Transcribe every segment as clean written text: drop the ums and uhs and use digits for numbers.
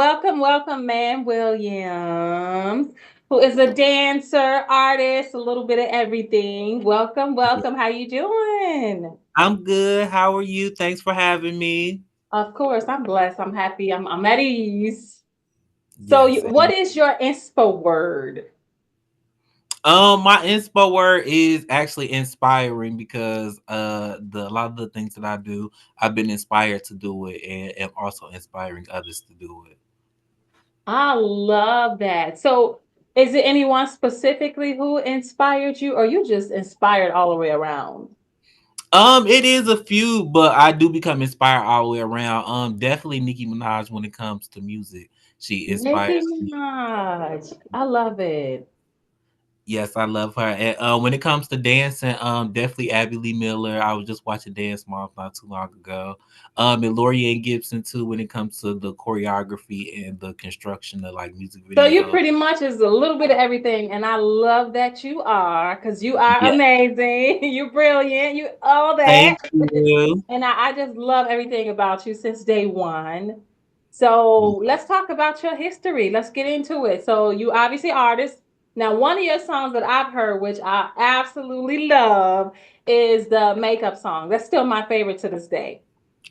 welcome, man, Williamz, who is a dancer, artist, a little bit of everything. Welcome. How you doing? I'm good. How are you? Thanks for having me. Of course, I'm blessed. I'm happy. I'm at ease. So, Yes. what is your inspo word? My inspo word is actually inspiring because a lot of the things that I do, I've been inspired to do it and am also inspiring others to do it. I love that. So, is it anyone specifically who inspired you, or you just inspired all the way around? It is a few, but I do become inspired all the way around. Definitely Nicki Minaj when it comes to music. She Nicki inspires me. Minaj. I love it. Yes, I love her. And when it comes to dancing, definitely Abby Lee Miller. I was just watching Dance Moms not too long ago. And Lorianne Gibson too. When it comes to the choreography and the construction of like music So you videos. pretty much is a little bit of everything, and I love that you are, because you are Yeah, amazing. You're brilliant. You all that, thank you. and I just love everything about you since day one. So let's talk about your history. Let's get into it. So you obviously artist. Now, one of your songs that I've heard, which I absolutely love, is the makeup song. That's still my favorite to this day.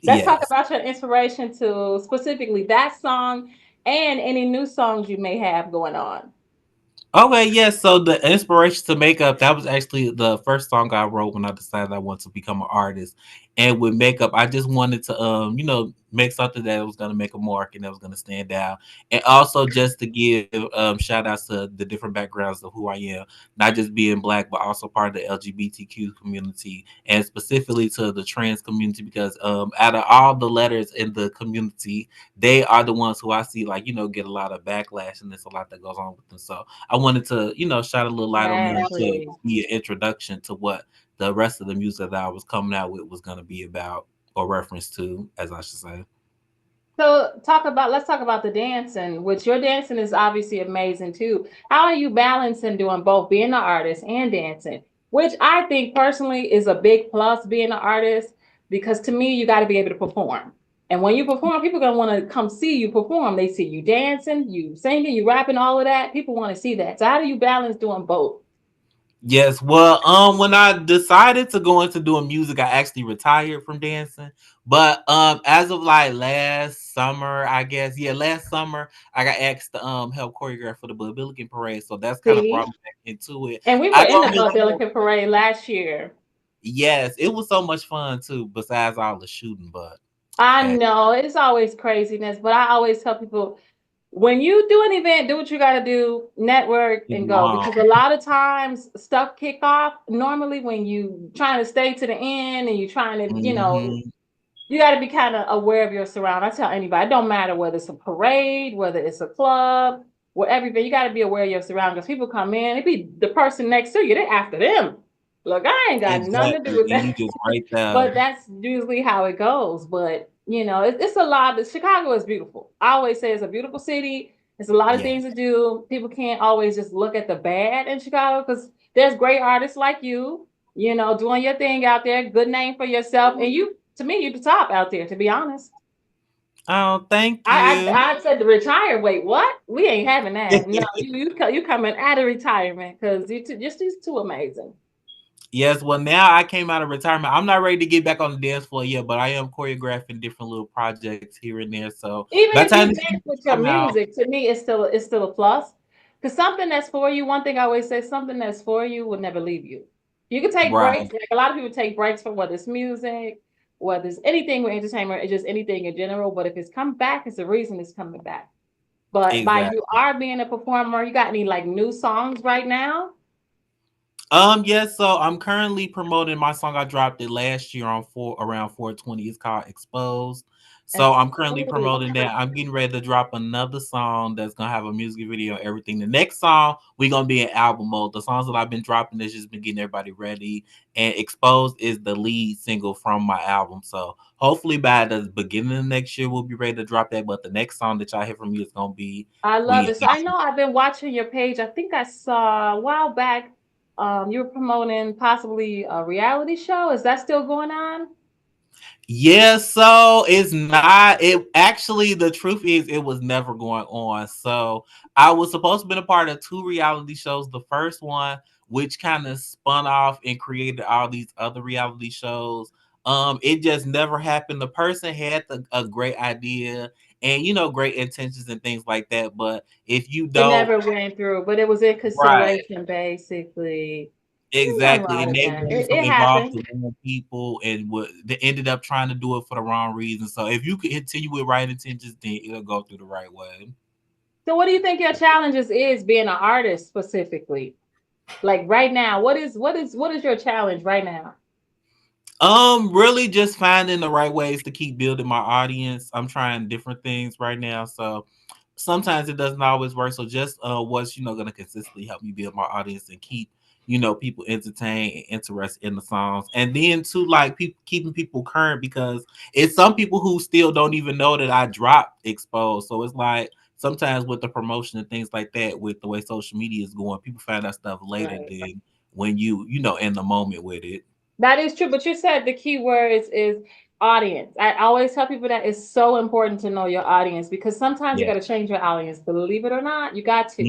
Let's talk Yes. about your inspiration to specifically that song and any new songs you may have going on. Okay, yes. So the inspiration to makeup, that was actually the first song I wrote when I decided I wanted to become an artist. And with makeup, I just wanted to make something that was gonna make a mark and that was gonna stand out. And also just to give shout outs to the different backgrounds of who I am, not just being black, but also part of the LGBTQ community and specifically to the trans community because out of all the letters in the community, they are the ones who I see like, get a lot of backlash and there's a lot that goes on with them. So I wanted to, shine a little light on them to Exactly. be an introduction to what the rest of the music that I was coming out with was going to be about or reference to, as I should say. So let's talk about the dancing, which your dancing is obviously amazing too. How are you balancing doing both being an artist and dancing? Which I think personally is a big plus being an artist because to me you got to be able to perform. And when you perform, people are gonna want to come see you perform. They see you dancing, you singing, you rapping, all of that. People want to see that. So how do you balance doing both? Yes, well, when I decided to go into doing music, I actually retired from dancing. But as of like last summer, I guess, yeah, last summer, I got asked to help choreograph for the Billiken Parade, so that's kind of brought See? me back into it. And we were I in the don't Bud really, Billiken Parade last year. yes, it was so much fun too. Besides all the shooting, but I hey, know it's always craziness, but I always tell people when you do an event, do what you got to do, network it's and go. long. Because a lot of times stuff kick off normally when you trying to stay to the end and you trying to, Hmm. you got to be kind of aware of your surround. I tell anybody, it don't matter whether it's a parade, whether it's a club, whatever, you got to be aware of your surround because people come in, it be the person next to you, they're after them. Look, I ain't got nothing to do Exactly, with and you that. just right there. But that's usually how it goes. But it's a lot. Chicago is beautiful. I always say it's a beautiful city. There's a lot of Yeah, things to do. People can't always just look at the bad in Chicago because there's great artists like you, doing your thing out there. Good name for yourself, and you, to me, you the top out there. To be honest, oh, thank I you. I, I said to retire. Wait, what? We ain't having that. No, you coming out of retirement because just these two amazing. Yes, well, now I came out of retirement. I'm not ready to get back on the dance floor yet, but I am choreographing different little projects here and there. So by Even the if time you this dance with your come out, music, to me, it's still a plus. Because something that's for you, one thing I always say, something that's for you will never leave you. You can take right, breaks. Like a lot of people take breaks from whether it's music, whether it's anything with entertainment, it's just anything in general. But if it's come back, it's the reason it's coming back. But by you exactly. are being a performer, you got any like new songs right now? Yes, so I'm currently promoting my song. I dropped it last year on around 420. It's called Exposed. So I'm currently Exposed. promoting that. I'm getting ready to drop another song that's gonna have a music video, and everything. The next song we're gonna be in album mode. The songs that I've been dropping has just been getting everybody ready. And Exposed is the lead single from my album. So hopefully by the beginning of next year we'll be ready to drop that. But the next song that y'all hear from me is gonna be I love we it. So I know I've been watching your page. I think I saw a while back, you were promoting possibly a reality show. Is that still going on? Yeah, so it's not. It actually, the truth is, it was never going on. So I was supposed to be a part of two reality shows. The first one, which kind of spun off and created all these other reality shows. It just never happened. The person had a great idea and great intentions and things like that. But if you It don't, never went through, but it was in right. consideration, basically. Ain't nothing Exactly, wrong and with they that. wanted It, to it involve happened. the wrong people, and they ended up trying to do it for the wrong reason. So if you could continue with right intentions, then it'll go through the right way. So, what do you think your challenges is being an artist specifically? Like right now, what is your challenge right now? Really just finding the right ways to keep building my audience. I'm trying different things right now, so sometimes it doesn't always work. So just what's gonna consistently help me build my audience and keep people entertained and interested in the songs, and then to like keeping people current because it's some people who still don't even know that I dropped Exposed. So it's like sometimes with the promotion and things like that, with the way social media is going, people find that stuff later Right. than when in the moment with it. That is true, but you said the key words is audience. I always tell people that it's so important to know your audience because sometimes you Yeah. got to change your audience. Believe it or not, you got to.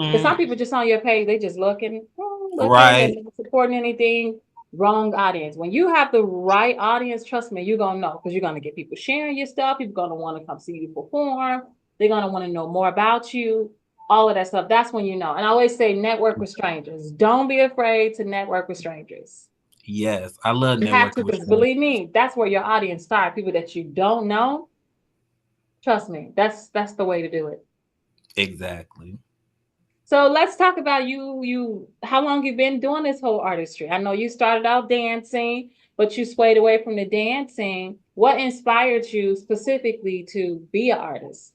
Because some Hmm. people just on your page, they just looking, looking, Right. and not supporting anything. Wrong audience. When you have the right audience, trust me, you're gonna know because you're gonna get people sharing your stuff. People gonna want to come see you perform. They're gonna want to know more about you. All of that stuff. That's when you know. And I always say, network with strangers. Don't be afraid to network with strangers. Yes, I love You have to, networking with because strangers. believe me, that's where your audience start. People that you don't know. Trust me, that's the way to do it. Exactly. So let's talk about you. How long you been doing this whole artistry? I know you started out dancing, but you swayed away from the dancing. What inspired you specifically to be an artist?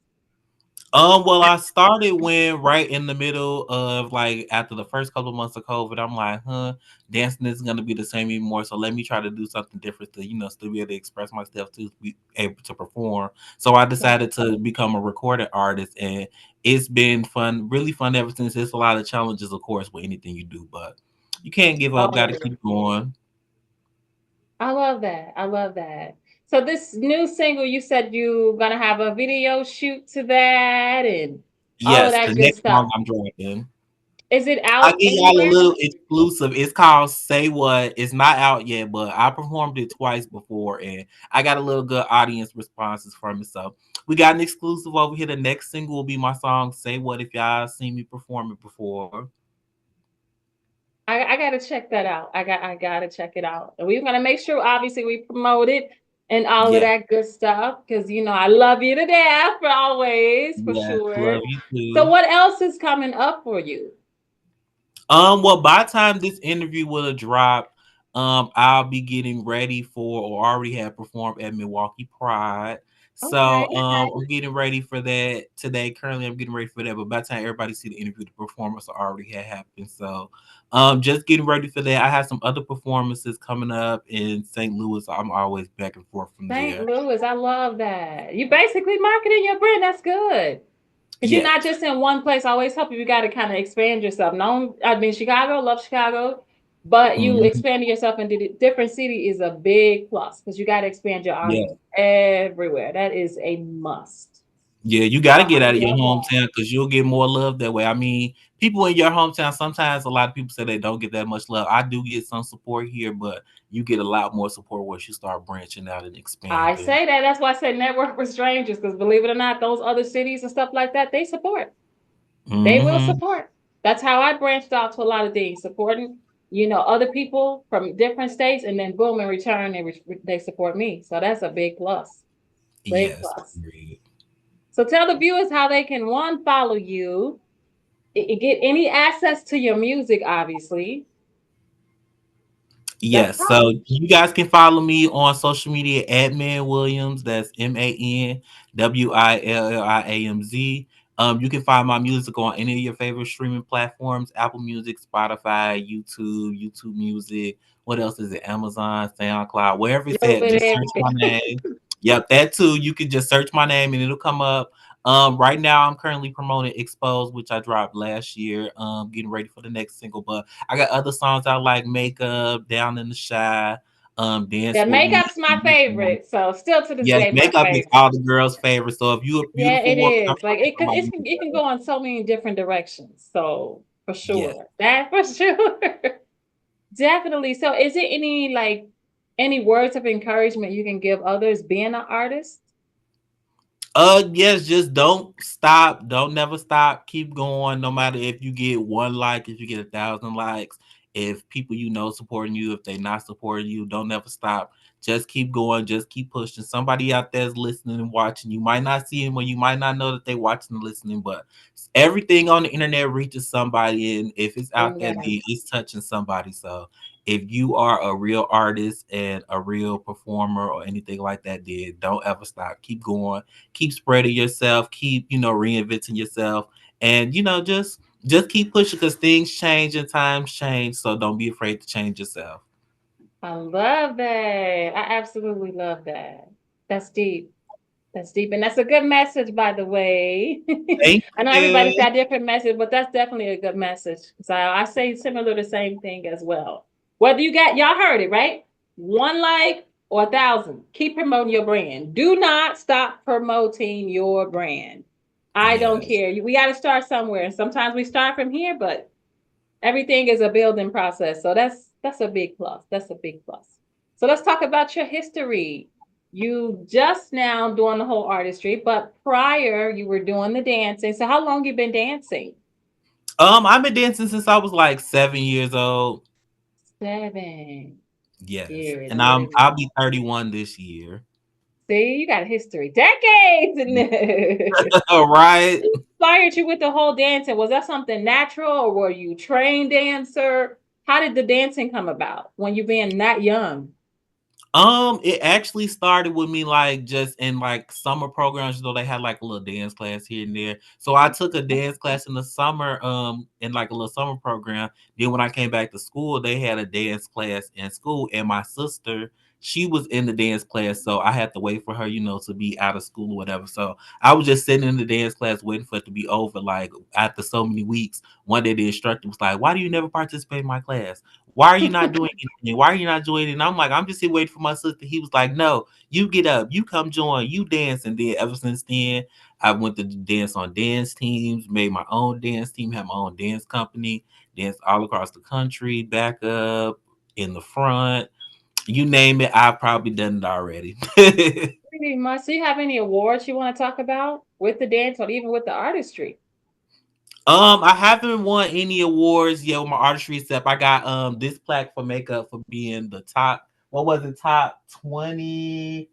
Well, I started when right in the middle of like after the first couple of months of COVID, I'm like, dancing isn't gonna be the same anymore. So let me try to do something different to, still be able to express myself to be able to perform. So I decided to become a recorded artist, and it's been fun, really fun ever since. It's a lot of challenges, of course, with anything you do, but you can't give up. Got to Oh, keep going. I love that. I love that. So this new single, you said you gonna have a video shoot to that and all of Yes, the that good next song stuff. I'm dropping. Is it I out give y'all a anywhere? little exclusive. It's called "Say What." It's not out yet, but I performed it twice before, and I got a little good audience responses from it. So we got an exclusive over here. The next single will be my song "Say What." If y'all seen me perform it before, I gotta check that out. I gotta check it out. And we're gonna make sure obviously we promote it and all of yeah, that good stuff. Cause I love you to death for always, for yes, sure. love you So too. what else is coming up for you? Well, by the time this interview will have dropped, I'll be getting ready for or already have performed at Milwaukee Pride. Okay. So I'm getting ready for that today. Currently I'm getting ready for that, but by the time everybody see the interview, the performance already had happened. So just getting ready for that. I have some other performances coming up in St. Louis. I'm always back and forth from St. there. Louis, I love that. You basically marketing your brand. That's good. Because you're not Yes. just in one place. I always help you. You got to kind of expand yourself. No, I mean, Chicago, love Chicago, but you Mhm. expanding yourself into different city is a big plus because you got to expand your audience Yeah. everywhere. That is a must. Yeah, you So got to I get out of your love that. hometown because you'll get more love that way. I mean, people in your hometown, sometimes a lot of people say they don't get that much love. I do get some support here, but you get a lot more support once you start branching out and I expanding. say that. That's why I say network with strangers because believe it or not, those other cities and stuff like that, they support. They will Hmm. support. That's how I branched out to a lot of things, supporting, other people from different states, and then boom, in return, they support me. So that's a big plus. Big Yes. plus. Agreed. So tell the viewers how they can one follow you, get any access to your music, obviously. Let's Yes, talk. so you guys can follow me on social media at Man Williams. That's ManWilliamz. You can find my music on any of your favorite streaming platforms: Apple Music, Spotify, YouTube Music. What else is it? Amazon, SoundCloud, wherever it's Little at. bit Just search my everything. name. Yep, that too. You can just search my name and it'll come up. Right now I'm currently promoting Exposed, which I dropped last year. Getting ready for the next single, but I got other songs I like, Makeup, Down in the Shy. dance Yeah, for me. makeup's my favorite. So still to this Yes, day, my makeup is favorite. all the girls' favorite. So if you're a Yeah, beautiful it woman, I'm is. Like talking it could, about it's, you. it can go in so many different directions. So for Yes. sure, that for sure, definitely. So, is it any like any words of encouragement you can give others being an artist? Yes, just don't stop. Don't never stop. Keep going. No matter if you get one like, if you get 1,000 likes, if people you know supporting you, if they not supporting you, don't never stop. Just keep going. Just keep pushing. Somebody out there is listening and watching. You might not see them, or you might not know that they watching and listening, but everything on the internet reaches somebody, and if it's out there, then Yes. it's touching somebody. So if you are a real artist and a real performer or anything like that, then don't ever stop. Keep going, keep spreading yourself, keep reinventing yourself, and just keep pushing because things change and times change. So don't be afraid to change yourself. I love that. I absolutely love that. That's deep. That's deep. And that's a good message, by the way. Thank I know everybody's you. got different message, but that's definitely a good message. So I say similar the same thing as well. Whether you got, y'all heard it, right? One like or 1,000. Keep promoting your brand. Do not stop promoting your brand. I don't Yes. care. We got to start somewhere. And sometimes we start from here, but everything is a building process. So that's a big plus. That's a big plus. So let's talk about your history. You just now doing the whole artistry, but prior you were doing the dancing. So how long you been dancing? I've been dancing since I was like 7 years old. 7 Yes, years. and Literally. I'll be 31 this year. See, you got a history, decades in this. All right. What inspired you with the whole dancing? Was that something natural, or were you trained dancer? How did the dancing come about when you being that young? It actually started with me like just in like summer programs, they had like a little dance class here and there. So I took a dance class in the summer, in like a little summer program. Then when I came back to school, they had a dance class in school, and my sister, she was in the dance class, so I had to wait for her, to be out of school or whatever. So I was just sitting in the dance class waiting for it to be over. Like after so many weeks, one day the instructor was like, "Why do you never participate in my class? Why are you not doing anything? Why are you not joining?" And I'm like, I'm just here waiting for my sister. He was like, "No, you get up, you come join, you dance." And then ever since then, I went to dance on dance teams, made my own dance team, had my own dance company, danced all across the country, back up, in the front, you name it, I've probably done it already. Pretty much. Do you have any awards you want to talk about with the dance or even with the artistry? I haven't won any awards yet with my artistry, except I got this plaque for makeup for being the top. What was it? Top 20.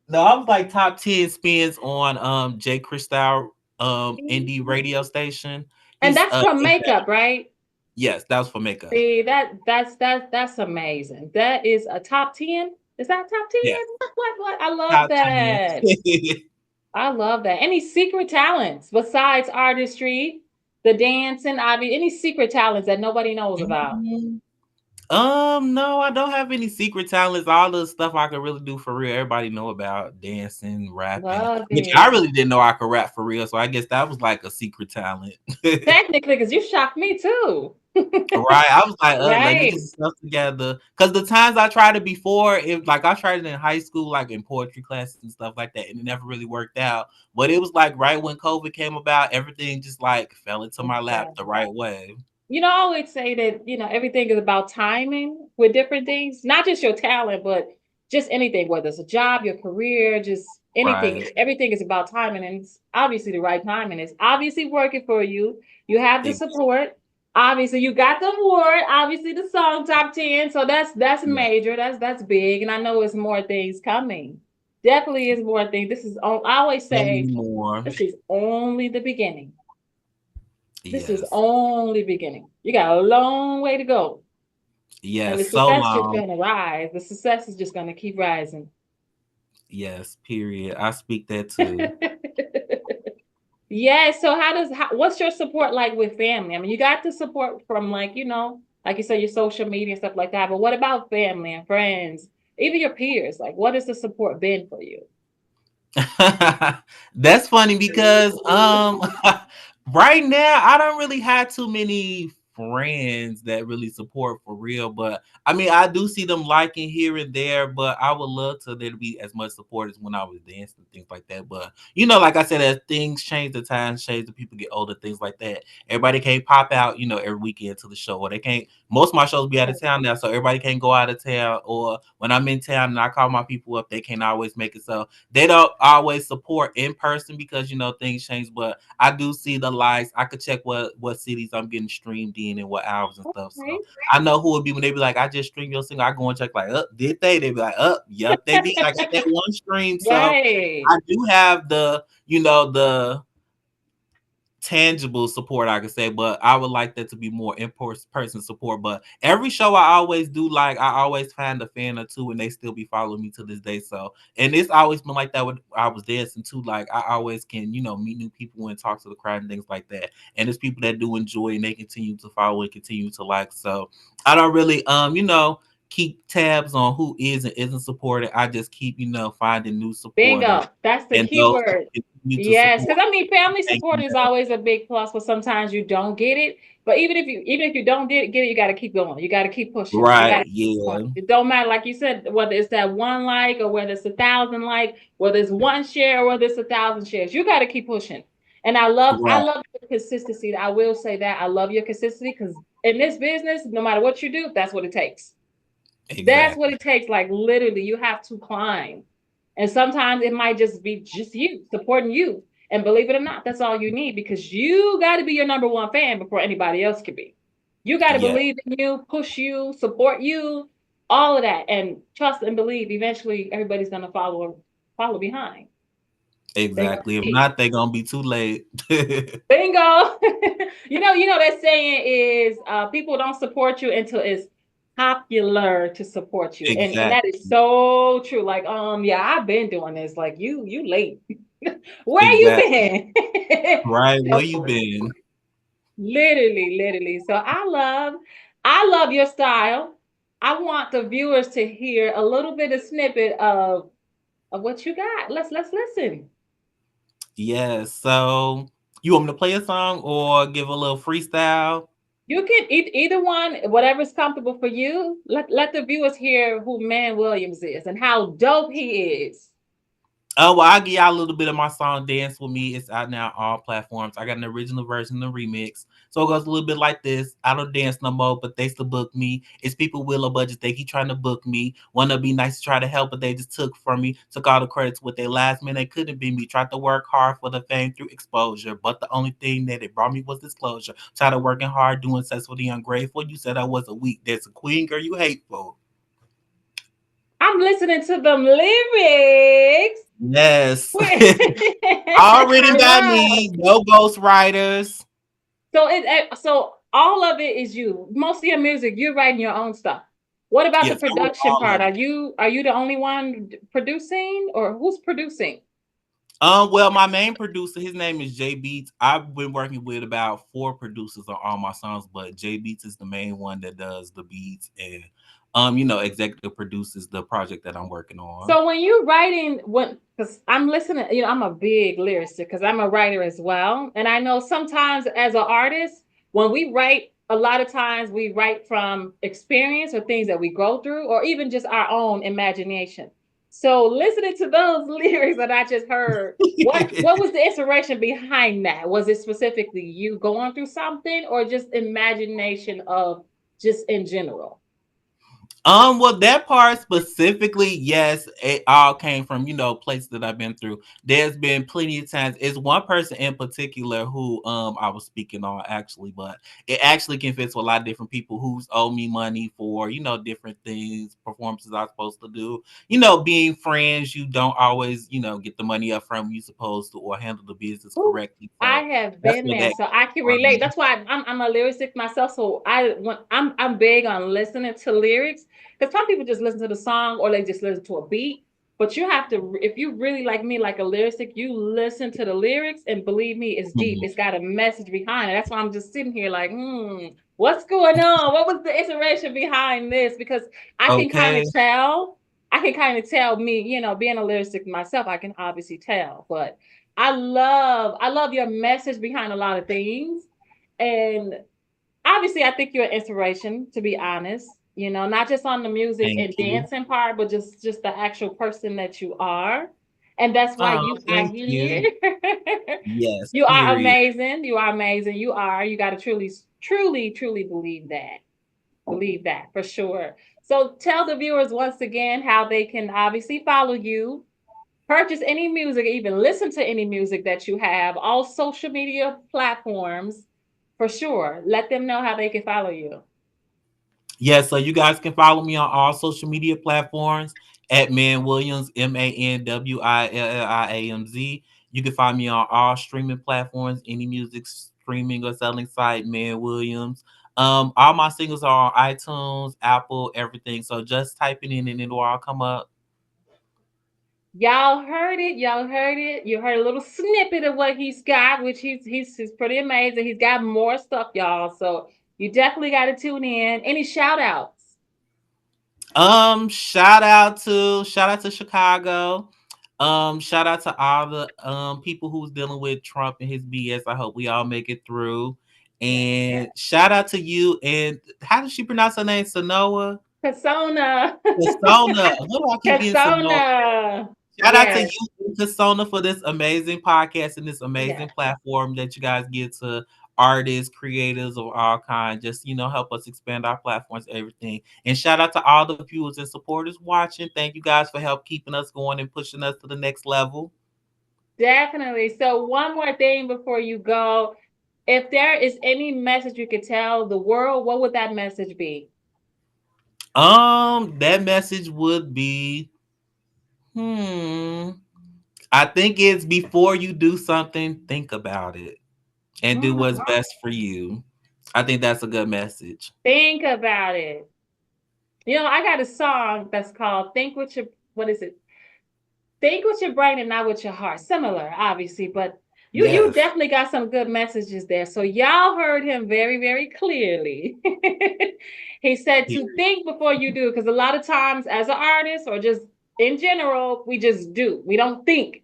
No, I was like top 10 spins on Jay Cristal indie radio station. And He's that's from makeup, right? yes, that was for makeup. See, that's amazing. That is a top 10. Is that top 10? Yes, What? I love top 10. that. I love that. Any secret talents besides artistry, the dancing, any secret talents that nobody knows about? No, I don't have any secret talents. All the stuff I could really do for real, everybody know about dancing, rapping, Love which I it. really didn't know I could rap for real. So I guess that was like a secret talent. Technically, because you shocked me too. Right. I was like, let me Right. get stuff together. Cause the times I tried it before, it like I tried it in high school, like in poetry classes and stuff like that, and it never really worked out. But it was like right when COVID came about, everything just like fell into my lap the right way. I always say that, everything is about timing with different things, not just your talent, but just anything, whether it's a job, your career, just anything. Right. Everything is about timing. And it's obviously the right timing. It's obviously working for you. You have the It, support. Obviously, you got the award. Obviously, the song top 10. So that's yeah. major. That's big. And I know it's more things coming. Definitely is more things. I always So say, many more. this is only the beginning. This is Yes. only beginning. You got a long way to go. And the Yes. So success is just long. going to rise. The success is just going to keep rising. Yes. Period. I speak that too. Yeah. So what's your support like with family? I mean, you got the support from like you said, your social media and stuff like that. But what about family and friends, even your peers? Like, what has the support been for you? That's funny because right now I don't really have too many friends that really support for real. But I mean, I do see them liking here and there, but I would love to there to be as much support as when I was dancing and things like that. But like I said, as things change, the times change, the people get older, things like that. Everybody can't pop out, every weekend to the show, or they can't. Most of my shows be out of town now, so everybody can't go out of town. Or when I'm in town and I call my people up, they can't always make it. So they don't always support in person because things change. But I do see the likes. I could check what cities I'm getting streamed in and what hours and stuff. So Okay. I know who would be when they be like, I just streamed your single. I go and check like, did they? They be like, yep, they did. I got that one stream. So Right. I do have the tangible support, I could say, but I would like that to be more in-person support. But every show I always do, like I always find a fan or two, and they still be following me to this day. So, and it's always been like that when I was dancing too. Like I always can, meet new people and talk to the crowd and things like that. And it's people that do enjoy and they continue to follow and continue to like. So I don't really, keep tabs on who is and isn't supported. I just keep, finding new supporters Bingo. That's the and key those who word. continue to Yes, support. because I mean, family Thank support you. is always a big plus, but sometimes you don't get it. But even if you don't get it, you got to keep going. You got to keep pushing. You got Right. to keep going. Yeah. It don't matter, like you said, whether it's that one like or whether it's 1,000 like, whether it's one share or whether it's 1,000 shares. You got to keep pushing. And I Right. love your consistency. I will say that I love your consistency because in this business, no matter what you do, that's what it takes. That's what Exactly. it takes. Like literally, you have to climb. And sometimes it might just be just you supporting you. And believe it or not, that's all you need because you got to be your number one fan before anybody else can be. You got to Yeah. believe in you, push you, support you, all of that, and trust and believe. Eventually, everybody's gonna follow behind. They're gonna Exactly. If see. not, they're gonna be too late. Bingo. You know that saying is people don't support you until it's popular to support you. And that is Exactly. so true. Like, yeah, I've been doing this. Like you late. Where you Exactly. been? Right. Where you So, been? literally. So I love your style. I want the viewers to hear a little bit of snippet of what you got. Let's listen. Yes. So you want me to play a song or give a little freestyle? You can either one, whatever's comfortable for you. Let the viewers hear who Man Williamz is and how dope he is. Oh, well, I'll give y'all a little bit of my song Dance With Me. It's out now on all platforms. I got an original version and a remix. So it goes a little bit like this. I don't dance no more, but they still book me. It's people with low budgets. They keep trying to book me. Wanna be nice to try to help, but they just took from me. Took all the credits with their last minute. They couldn't be me. Tried to work hard for the fame through exposure. But the only thing that it brought me was disclosure. Tired of working hard, doing sex for the ungrateful. You said I was a weak. There's a queen, girl, you hateful. I'm listening to them lyrics. Yes. All written I by love. me, no ghostwriters. So all of it is you. Most of your music, you're writing your own stuff. What about the Yes, I wrote production all part? of Are it. you the only one producing, or who's producing? Well, my main producer, his name is J Beats. I've been working with about 4 producers on all my songs, but J Beats is the main one that does the beats and executive produces the project that I'm working on. So when you writing, when because I'm listening, I'm a big lyricist because I'm a writer as well, and I know sometimes as an artist, when we write, a lot of times we write from experience or things that we go through, or even just our own imagination. So listening to those lyrics that I just heard, what was the inspiration behind that? Was it specifically you going through something, or just imagination of just in general? Well, that part specifically, yes, it all came from places that I've been through. There's been plenty of times. It's one person in particular who I was speaking on actually, but it actually can fit to a lot of different people who's owe me money for different things, performances I'm supposed to do. Being friends, you don't always get the money up front when you supposed to or handle the business Ooh, correctly. I So have that's been what there, that so I can from relate. me. That's why I'm a lyricist myself. So I'm big on listening to lyrics because some people just listen to the song or they just listen to a beat. But you have to, if you really like me, like a lyricist, you listen to the lyrics and believe me, it's deep. Mhm. It's got a message behind it. That's why I'm just sitting here like, what's going on? What was the inspiration behind this? Because I can kind Okay. of tell. I can kind of tell me, being a lyricist myself, I can obviously tell, but I love your message behind a lot of things. And obviously, I think you're an inspiration, to be honest. Not just on the music Thank and you. dancing part, but just the actual person that you are. And that's why Oh, you are thank here. you. Yes, You are period. amazing. You are amazing. You are. You got to truly, truly, truly believe that. Believe that for sure. So tell the viewers once again how they can obviously follow you, purchase any music, even listen to any music that you have, all social media platforms for sure. Let them know how they can follow you. Yeah, so you guys can follow me on all social media platforms at Man Williams, ManWilliamz. You can find me on all streaming platforms, any music streaming or selling site, Man Williams. All my singles are on iTunes, Apple, everything. So just type it in and it'll all come up. Y'all heard it. Y'all heard it. You heard a little snippet of what he's got, which he's pretty amazing. He's got more stuff, y'all. So you definitely got to tune in. Any shout outs? Shout out to Chicago. Shout out to all the people who's dealing with Trump and his BS. I hope we all make it through. Yeah. And shout out to you. And how does she pronounce her name? Sonoa? Persona. Persona. What do I keep getting Sonoa? Persona. Shout out to Yes. you, Persona, for this amazing podcast and this Yes. amazing platform that you guys give to artists, creators of all kinds. Just help us expand our platforms, everything. And shout out to all the viewers and supporters watching. Thank you guys for help keeping us going and pushing us to the next level. Definitely. So one more thing before you go. If there is any message you could tell the world, what would that message be? That message would be, I think it's before you do something, think about it and do Mm, what's best for you. I think that's a good message. think about it. I got a song that's called Think with Your, what is it? Think with your brain and not with your heart. Similar, obviously, but you Yes. definitely got some good messages there. So y'all heard him very, very clearly. He said to think before you do, because a lot of times as an artist or just in general, we just do. We don't think.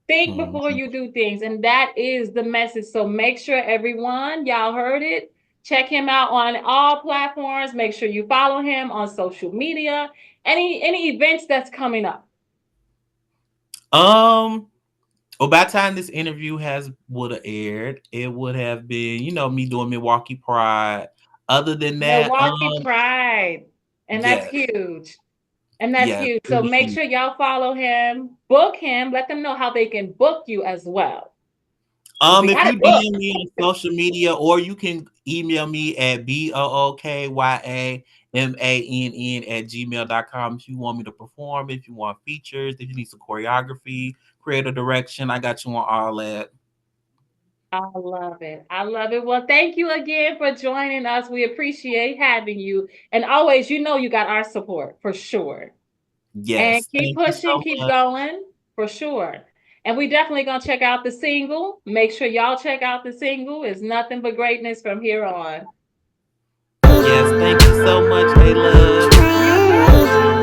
Think before Mhm. you do things. And that is the message. So make sure everyone, y'all heard it. Check him out on all platforms. Make sure you follow him on social media. Any events that's coming up. Um, well, by the time this interview has would have aired, it would have been, me doing Milwaukee Pride. Other than that, Milwaukee Pride. And that's yes, huge. And that's yes, huge. it'll So be make huge. sure y'all follow him, book him, let them know how they can book you as well. Because we If got you to book. DM me on social media, or you can email me at bookyamann@gmail.com if you want me to perform, if you want features, if you need some choreography, creative direction, I got you on all that. I love it. I love it. Well, thank you again for joining us. We appreciate having you. And always, you got our support for sure. And Yes, keep thank you pushing, so keep much. going for sure. And we definitely gonna check out the single. Make sure y'all check out the single. It's nothing but greatness from here on. Yes, thank you so much, A Love. You too.